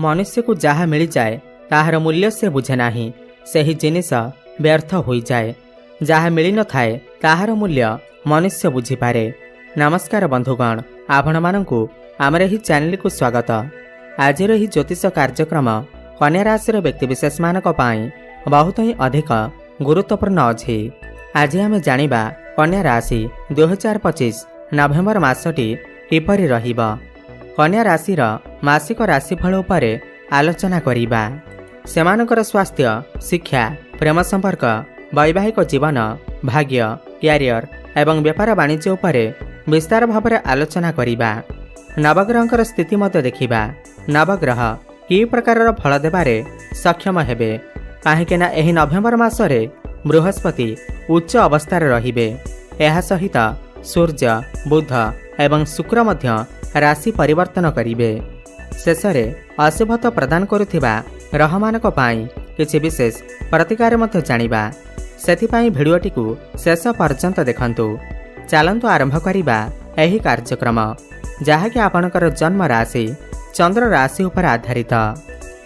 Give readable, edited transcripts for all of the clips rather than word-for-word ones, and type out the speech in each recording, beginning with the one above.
मनुष्य को जहाँ मिल जाए ताहार मूल्य से बुझे नाही, सही जिनिस व्यर्थ हो जाए। जहाँ मिल न थाए ताहार मूल्य मनुष्य बुझीपारे। नमस्कार बंधुगण, आपण मानंकु आमर ही चैनल को स्वागत। आज ही ज्योतिष कार्यक्रम कन्या राशि व्यक्तिविशेष मानक पाई बहुत ही अधिक गुरुत्वपूर्ण अच्छी। आज आम जानिबा कन्या राशि 2025 नवेम्बर मासटी किपरि रहिबा। कन्या राशि मासिक राशिफल उपरे आलोचना करिबा। सेमानकर स्वास्थ्य, शिक्षा, प्रेम संपर्क, वैवाहिक जीवन, भाग्य, क्यारियर एवं व्यापार वाणिज्य उपरे विस्तार भाव में आलोचना करिबा। नवग्रहंकर स्थिति मत देखिबा। नवग्रह कि प्रकार फल देबारे सक्षम हेबे, काहेकिना एही नवेम्बर मासरे बृहस्पति उच्च अवस्थार रहिबे। एहा सहित सूर्य, बुध एवं शुक्र मध्य राशि परिवर्तन करिबे। शेषरे अशुभत्व प्रदान करुथिबा ग्रहमानक पाई किछि विशेष प्रतिकार मध्य जानिबा। सेथिपाई भिडियोटी को शेष पर्यंत देखंतु। चलंतु आरंभ करिबा एही कार्यक्रम, जहाँकि आपणकर जन्म राशि चंद्र राशि उपर आधारित।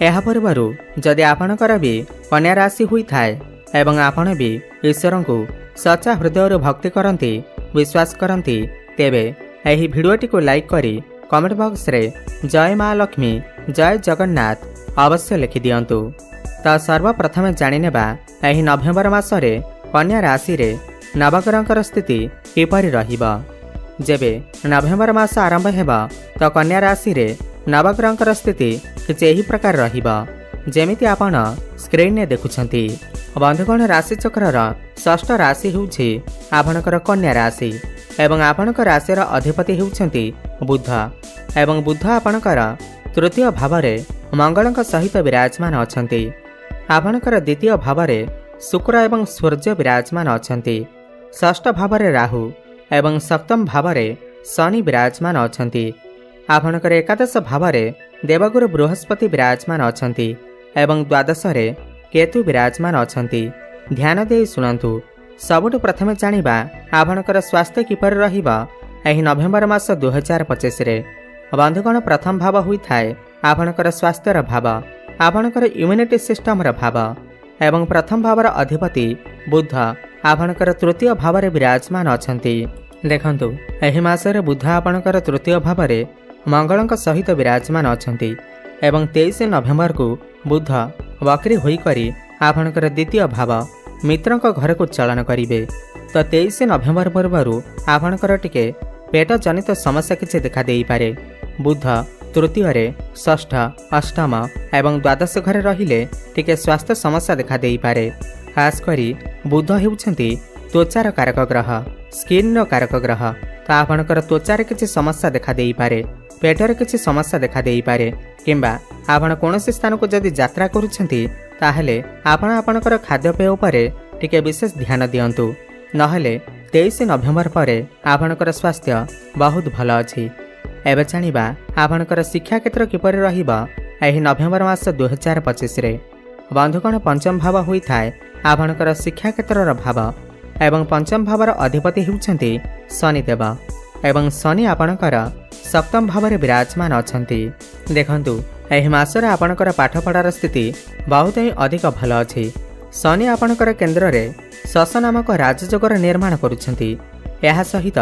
एहा पूर्वरु जदि आपणकर भी कन्या राशि हुई थाए एवं आपण भी ईश्वर को सच्चा हृदय भक्ति करती, विश्वास करती, तेबे एही भिडियोटी को लाइक करी कमेंट बॉक्स रे जय माँ लक्ष्मी, जय जगन्नाथ अवश्य लिखि दियंतु। तो सर्वप्रथम जानिनेबा एही नवेम्बर मासरे कन्या राशि रे नवग्रहंकर स्थिति किपरि रहिबा। जेबे नवेम्बर मास आरंभ हेबा तो कन्या राशि रे नवग्रहंकर स्थिति किछि एही प्रकार रहिबा जेमिति आपण स्क्रीन ने देखुछंती। बंधुगण, राशि चक्रर षष्ठ राशि होउछि आपणकर कन्या राशि एवं आपणक राशिर अधिपति होउछंती बुध एवं बुध आपणकर तृतीय भाव में मंगलक सहित विराजमान अछंती। आपणकर द्वितीय भाव में शुक्र एवं सूर्य विराजमान अछंती। षष्ठ भाव में राहु एवं सप्तम भाव में शनि विराजमान अछंती। आपणकर एकादश भाव में देवगुरु बृहस्पति विराजमान अछंती एवं द्वादश रे केतु विराजमान अछंती। ध्यान दे सुनंतु। सबुठ प्रथमे जानिबा आपणकर स्वास्थ्य किपरि रहिबा एही नवेम्बर मास 2025 रे। बंधुगण, प्रथम भाव हुई थाए आपणकर स्वास्थ्यर भाव, आपणकर इम्यूनिटी सिस्टम भाव एवं प्रथम भावर अधिपति बुध आपणकर तृतीय भाव में विराजमान अछंती। देखंतु, एही मासरे बुध आपणकर तृतीय भाव में मंगलक सहित विराजमान अछंती एवं 23 नवेम्बर को बुध वक्री होई करी आपणकर द्वितीय भाव मित्रक घर को चलन करिवे। तो 23 नवेम्बर पूर्व आपणकर टिके पेट जनित समस्या किछि देखा देई पारे। बुध तृतीय रे षष्ठ, अष्टम एवं द्वादश घर रहिले टिके स्वास्थ्य समस्या देखा देई पारे। खास करी बुध हेउछंती त्वचार कारक ग्रह, स्किन कारक ग्रह। तो आपणकर त्वचार किछि समस्या देखा देई पारे, पेटर किछि समस्या देखा देई पारे, किंबा आपण कोनोसी स्थान को जदि यात्रा करूछंती ताहले आपण आपणकर खाद्यपेय उपरे टिके विशेष ध्यान दियंतु। नहले 23 नवेम्बर परे आपणकर स्वास्थ्य बहुत भल अछि। एबे जानिबा आपणकर शिक्षा क्षेत्र किपरि रहिबा एही नवेम्बर मास 2025 रे। बंधुगण, पंचम भाव होई थाए आपणकर शिक्षा क्षेत्रर भाव एवं पंचम भावर अधिपति हेउछंती शनिदेव एवं शनि आपणकर सप्तम भाव में विराजमान अछंती। देखंतु, एही मासरे आपणकर पाठपढ़ार स्थिति बहुत ही अधिक भल अछि। शनि आपणकर केन्द्र रे शश नामक राजयोगर निर्माण करुछंती। एहा सहित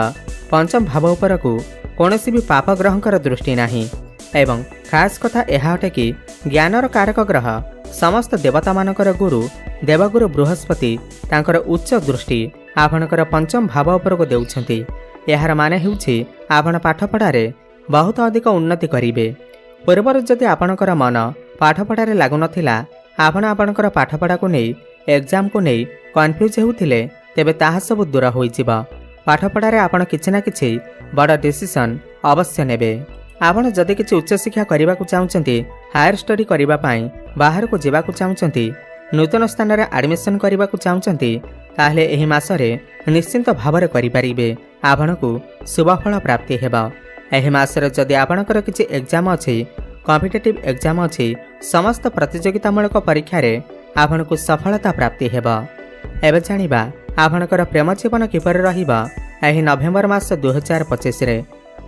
पंचम भाव उपरकू कौनसी भी पाप ग्रहंकर दृष्टि नाही एवं खास कथा एहा अटे कि ज्ञानर कारक ग्रह समस्त देवता मानकर गुरु देवगुरु बृहस्पति तांकर उच्च दृष्टि आपणकर पंचम भाव उपरकू देउछंती। यार माने हेउछि आपण पाठपढ़ारे बहुत अधिक उन्नति करिवे। पूर्वर जदि आपणकर मन पाठपढ़ारे लागु नथिला, आपण आपणकर पाठपढ़ा को नहीं एग्जाम को नहीं कन्फ्यूज हेउथिले, तेबे ताहा सब दूर होइजिबा। पाठपढ़ारे आपण किछि ना किछि बड़ डिसिजन अवश्य नेबे। आपण जदि किछि उच्च शिक्षा करिबा को चाहुचंती, हायर स्टडी करिबा पई बाहर को जेबा को चाहुचंती, नूतन स्थान रे एडमिशन करिबा को चाहुचंती, ताहले एही मासरे निश्चिंत भावरे करि परिबे। आपण को शुभ फल प्राप्ति हेबा। एही मासरे जदि आपणकर किछि एग्जाम अछि, कॉम्पिटिटिव एग्जाम अछि, समस्त प्रतियोगितामूलक परीक्षा रे आपण को सफलता प्राप्ति हेबा। एबे जानिबा आपणकर प्रेम जीवन किपरि रहिबा एही नवेम्बर मास 2025 रे।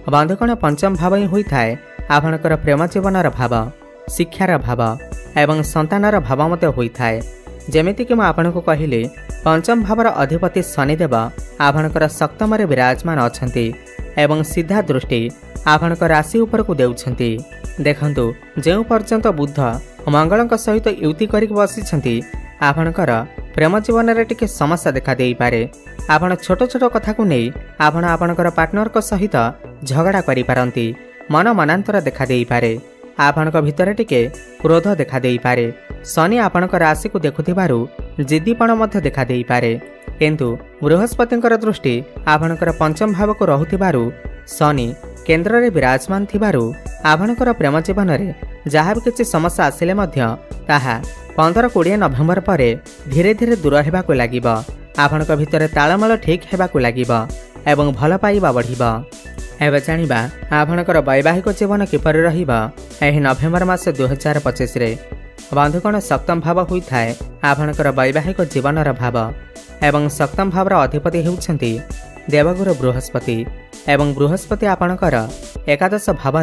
बंधुगण, पंचम भाव ही होई थाए आपणकर प्रेम जीवनर भाव शिक्षार भाव एवं संतानर भाव मते होइथाए। जेमितिक मैं आपको कहली पंचम भावर अधिपति शनिदेव आपणकर सप्तम विराजमान अछंती एवं सीधा दृष्टि आपणकर राशि उपरकू देउछंती। देखंतु जेउ पर्यंत बुध मंगल सहित युति करिक बसिछंती आपणकर प्रेम जीवन में टिके समस्या देखा दे पारे। आपण छोट छोट कथा को नहीं आपणकर पार्टनर को सहित झगड़ा करि पारंती। मन मनांतर देखा दे पारे। आपणक भितर टिके क्रोध देखा दे पारे। शनि आपणकर राशि को देखुथिबारु जिद्दीपण मध्य देखा दे पारे। किंतु बृहस्पतिंकर दृष्टि आपणकर पंचम भाव को रहुथिबारु शनि केंद्र रे विराजमान थिबारु आपणकर प्रेम जीवन में जहाँ भी किसी समस्या आसिले मध्य ताहा 15-20 नवेम्बर पर धीरे धीरे दूर हेबाकु लागिब। आपणक भितर तालमेल ठीक हेबाकु लागिब एवं भल पाइबा बढ़िबा। एबे जानिबा आपणकर वैवाहिक जीवन किपर रहिबा एही नवेम्बर मास 2025 रे। बंधुगण सप्तम भाव होइथाए आपणकर वैवाहिक जीवनर भाव एवं सप्तम भावर अधिपति हेउछंती देवगुरु बृहस्पति एवं बृहस्पति आपणकर एकादश भाव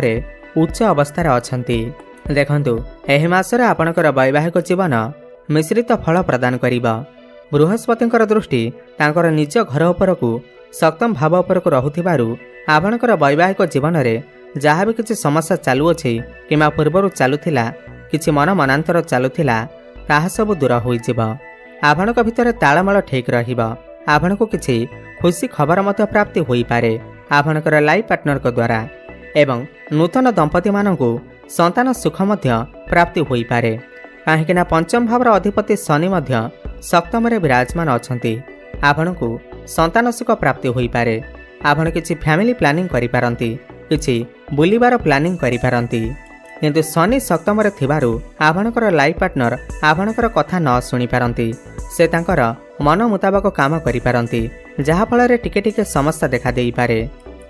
उच्च अवस्था अछंती। देखंतु एही मासरे आपणकर वैवाहिक जीवन मिश्रित फल प्रदान करिबा। बृहस्पतिंकर दृष्टि तांकर निज घर उपरकू सप्तम भाव उपरकू रहुथिबारु आपणकर वैवाहिक जीवन में जहाँ भी किसी समस्या चालुअछि किंवा पूर्वर चालुथिला किछि मन मनांतर चालुथिला ताहा सब दूर होइजिब। आपणक भितर तालमेल ठीक रहिबा। आपणको किछि खुशी खबर मत प्राप्ति होई पारे आपणकर लाइफ पार्टनर को द्वारा एवं नूतन दंपति मानकु संतान सुख मध्य प्राप्ति होई पारे। काहेकि पंचम भावर अधिपति शनि मध्य सप्तम विराजमान अछंती। आपणकु संतान सुख प्राप्ति होई पारे। आपण किछि फैमिली प्लानिंग करि पारंती, किछि बुलिबार प्लानिंग करि पारंती। किंतु शनि सप्तम थिबारु आपणकर लाइफ पार्टनर आपणकर कथा न सुनि पारंती। से तांकर मन मुताबक काम करि पारंती जहा फल टिके टिके समस्या देखा देई पारे।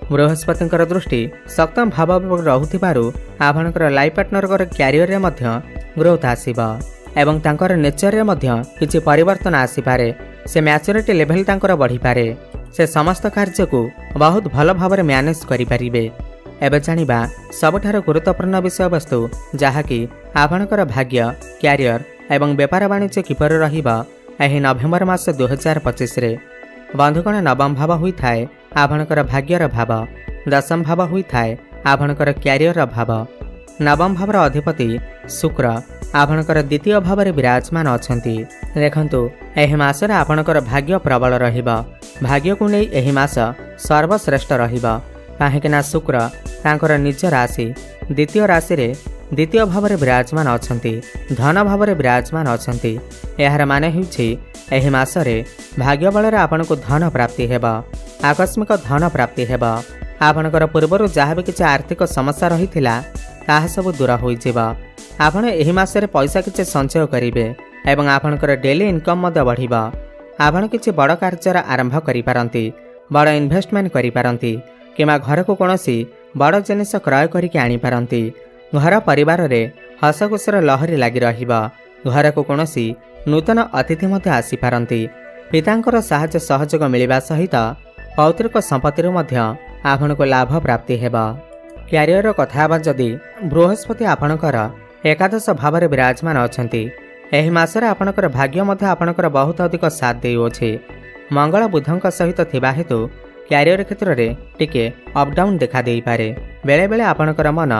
बृहस्पतिंकर दृष्टि सप्तम भाव रहुथिबारु आपणकर लाइफ पार्टनर क्यारियर रे मध्य ग्रोथ आसीबा एवं तांकर नेचर रे मध्य किछि परिवर्तन आसी पारे। से मैच्योरिटी लेवल तांकर बढ़ी पारे। से समस्त कार्य को बहुत भल भाव मैनेज करि परिबे। एबे जानिबा सबठार गुरुत्वपूर्ण विषय वस्तु जहाँकि आपणकर भाग्य क्यारियर एवं व्यापार वाणिज्य किपर रहिबा एही नवेम्बर मास 2025 रे। बंधुगण नवम भाव होइथाए आपणकर भाग्यर भाव, दशम भाव होइथाए आपणकर क्यारियर भाव। नवम भावर अधिपति शुक्र आपणकर द्वितीय भाव विराजमान अछंती। देखंतु एही मासरे आपणकर भाग्य प्रबल रहिबा। भाग्य को नहीं एही मास सर्वश्रेष्ठ रहिबा। काहेकिना शुक्र तांकर निज राशि द्वितीय राशि रे द्वितीय भाव विराजमान अछंती, धन भाव विराजमान अछंती। एहार माने हेउछि एही मासरे भाग्य बଳରେ आपनको धन प्राप्ति हेबा, आकस्मिक धन प्राप्ति हेबा। आपणकर पूर्वरु जहाँ भी किछि आर्थिक समस्या रहिथिला ताहा सब दूर होइजिबा। आपण एही मासरे पैसा किछि संचय करिवे एवं आपणकर डेली इनकम मध्य बढ़िबा। आपण किछि बड़ कार्यर आरंभ करि पारंती, बड़ इन्वेस्टमेंट करि पारंती किमा घर को कोनोसी बड़ जिनिस क्रय करिके आनी पारंती। घर परिवार रे हसखुशीर लहरी लागि रहिबा। घर को कोनोसी नूतन अतिथि मध्य आसी पारंती। पितांकर साहाय्य सहयोग मिलिबा सहित पौत्रिक संपत्ति मध्य आपनको लाभ प्राप्ति हेबा। क्यारियर कथा जदि बृहस्पति आपणकर एकादश भाव विराजमान अछंती। एही मासरे आपणकर भाग्य मध्य आपणकर बहुत अधिक साथ देउछि। मंगल बुधंक सहित थिबा हेतु क्यारियर क्षेत्र में टिके अपडाउन देखा दे पारे। बेले बेले आपणकर मन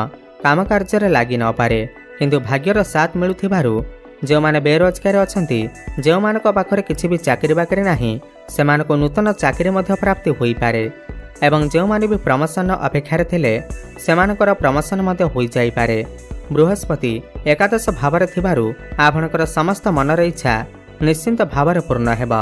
काम कार्य लगी न पारे। किंतु भाग्यर साथ मिलुथिबारु जो माने बेरोजगार अछंती, जो मानक पाखरे किछि भी चाकरी बाकरी नाही, सेमानको नूतन चाकरी मध्य प्राप्ति होई पारे एवं जो माने भी प्रमोशन अपेक्षा थिले सेमानकर प्रमोशन मध्य होई जाई पारे। बृहस्पति एकादश भाव थिबारु आपणकर समस्त मनर इच्छा निश्चिंत भाव पूर्ण हेबा।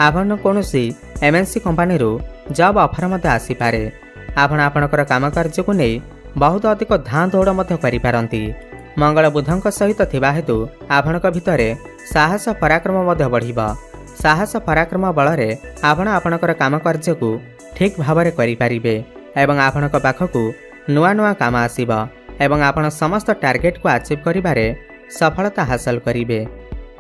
आपण कोनोसी एमएनसी कंपनी रो जॉब ऑफर मध्य आसी पारे। आपण आपणकर काम कार्य को नहीं बहुत अधिक धाँ दौड़ मध्य करि पारंती। मंगल बुधंक सहित थिबा हेतु आपणक भितरे साहस पराक्रम मध्य बढ़िबा। साहस पराक्रम बलरे आपण आपणकर काम कार्य को ठीक भाव में करि पारिबे एवं आपणक पाखकु नुआ नुआ काम आसीबा एवं आपण समस्त टार्गेट को अचीव करिबारे सफलता हासिल करिबे।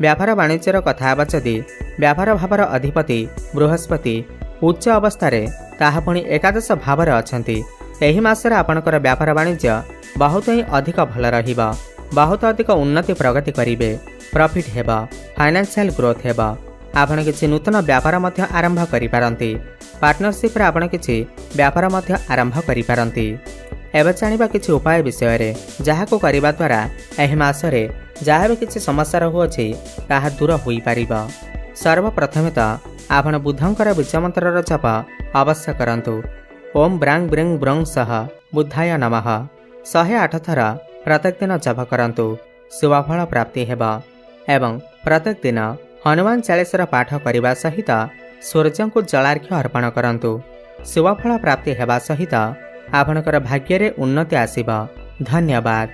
व्यापार वाणिज्यर कथा हेबा जदि व्यापार भावर अधिपति बृहस्पति उच्च अवस्था ताहा पुणी एकादश भाव अछंती। एही मासरे आपणकर व्यापार वाणिज्य बहुत ही अधिक भल रहिबा। बहुत अधिक उन्नति प्रगति करेंगे, प्रॉफिट हेबा, फाइनेंशियल ग्रोथ हेबा। आपण किसी नूतन व्यापार मध्य आरंभ करिपारंती। पार्टनरशिप रे आपण किसी व्यापार मध्य आरंभ करिपारंती। एबे जानिबा किसी उपाय विषय रे जाहाको करिबा द्वारा एही मासरे जहाँ भी किसी समस्या रहुअछि ताहा दूर होई पारिबा। सर्वप्रथमे तो आपण बुद्धंकर बीजमंत्रर जप अवश्य करंतु। ओम ब्रांग ब्रिंग ब्रंग सह बुद्धाय नमः 108 थर प्रत्येक दिन जप करंतु। शुभफल प्राप्ति हेबा। एवं प्रत्येक दिन हनुमान चालीसार पाठ करने सहित सूर्य को जलार्घ्य अर्पण करंतु। शुभफल प्राप्ति हेबा सहित आपणकर भाग्य रे उन्नति आसीबा। धन्यवाद।